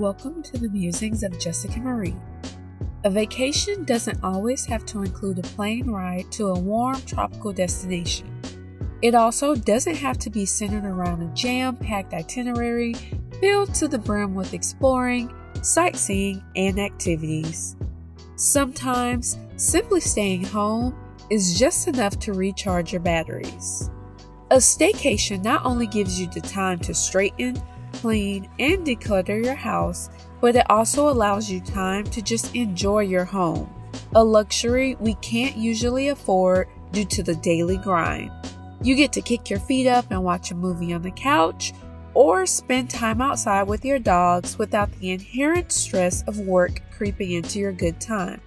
Welcome to the Musings of Jessica Marie. A vacation doesn't always have to include a plane ride to a warm tropical destination. It also doesn't have to be centered around a jam-packed itinerary filled to the brim with exploring, sightseeing, and activities. Sometimes, simply staying home is just enough to recharge your batteries. A staycation not only gives you the time to straighten, clean, and declutter your house, but it also allows you time to just enjoy your home, a luxury we can't usually afford due to the daily grind. You get to kick your feet up and watch a movie on the couch, or spend time outside with your dogs without the inherent stress of work creeping into your good time.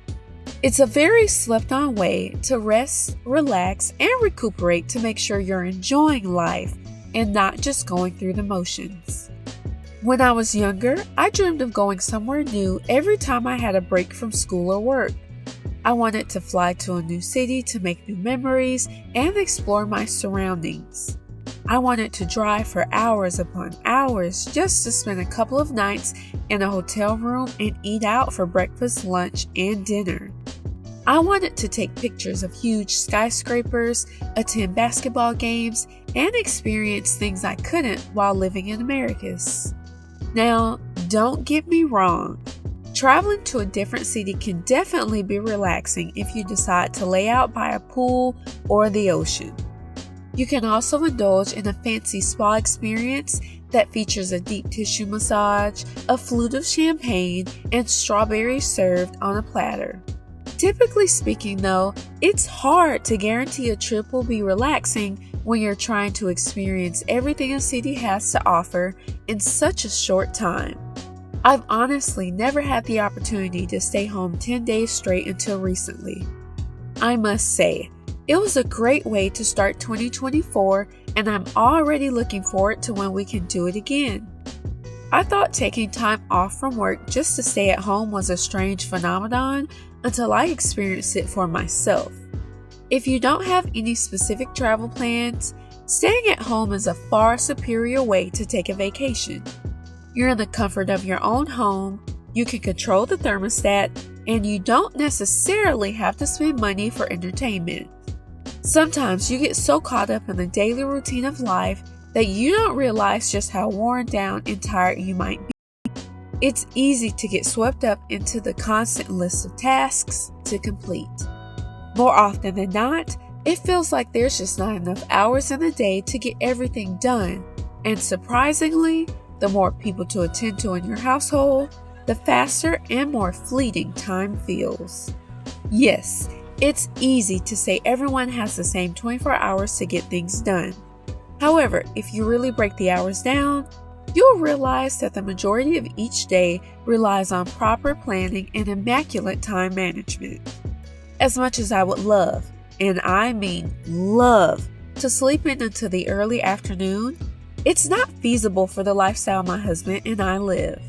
It's a very slept-on way to rest, relax, and recuperate to make sure you're enjoying life and not just going through the motions. When I was younger, I dreamed of going somewhere new every time I had a break from school or work. I wanted to fly to a new city to make new memories and explore my surroundings. I wanted to drive for hours upon hours just to spend a couple of nights in a hotel room and eat out for breakfast, lunch, and dinner. I wanted to take pictures of huge skyscrapers, attend basketball games, and experience things I couldn't while living in Americas. Now, don't get me wrong. Traveling to a different city can definitely be relaxing if you decide to lay out by a pool or the ocean. You can also indulge in a fancy spa experience that features a deep tissue massage, a flute of champagne, and strawberries served on a platter. Typically speaking though, it's hard to guarantee a trip will be relaxing when you're trying to experience everything a city has to offer in such a short time. I've honestly never had the opportunity to stay home 10 days straight until recently. I must say, it was a great way to start 2024, and I'm already looking forward to when we can do it again. I thought taking time off from work just to stay at home was a strange phenomenon until I experienced it for myself. If you don't have any specific travel plans, staying at home is a far superior way to take a vacation. You're in the comfort of your own home, you can control the thermostat, and you don't necessarily have to spend money for entertainment. Sometimes you get so caught up in the daily routine of life that you don't realize just how worn down and tired you might be. It's easy to get swept up into the constant list of tasks to complete. More often than not, it feels like there's just not enough hours in the day to get everything done. And surprisingly, the more people to attend to in your household, the faster and more fleeting time feels. Yes, it's easy to say everyone has the same 24 hours to get things done. However, if you really break the hours down, you'll realize that the majority of each day relies on proper planning and immaculate time management. As much as I would love, and I mean love, to sleep in until the early afternoon, it's not feasible for the lifestyle my husband and I live.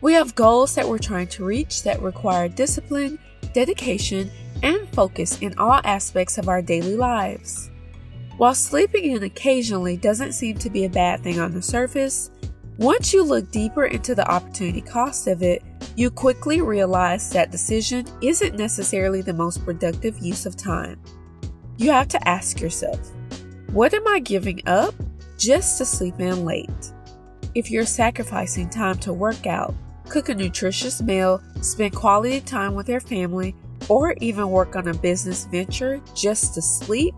We have goals that we're trying to reach that require discipline, dedication, and focus in all aspects of our daily lives. While sleeping in occasionally doesn't seem to be a bad thing on the surface, once you look deeper into the opportunity cost of it, you quickly realize that decision isn't necessarily the most productive use of time. You have to ask yourself, what am I giving up just to sleep in late? If you're sacrificing time to work out, cook a nutritious meal, spend quality time with your family, or even work on a business venture just to sleep,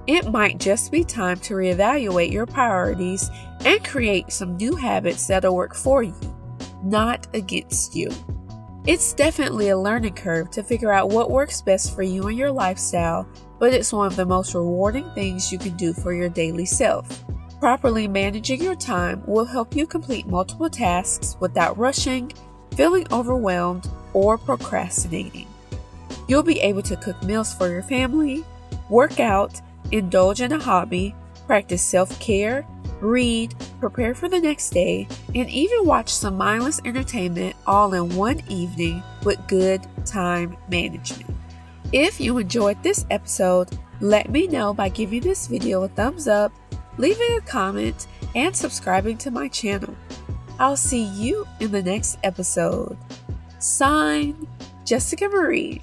it might just be time to reevaluate your priorities and create some new habits that'll work for you, not against you. It's definitely a learning curve to figure out what works best for you and your lifestyle, but it's one of the most rewarding things you can do for your daily self. Properly managing your time will help you complete multiple tasks without rushing, feeling overwhelmed, or procrastinating. You'll be able to cook meals for your family, work out, indulge in a hobby, practice self-care, read, prepare for the next day, and even watch some mindless entertainment all in one evening with good time management. If you enjoyed this episode, let me know by giving this video a thumbs up, leaving a comment, and subscribing to my channel. I'll see you in the next episode. Signed, Jessica Marie.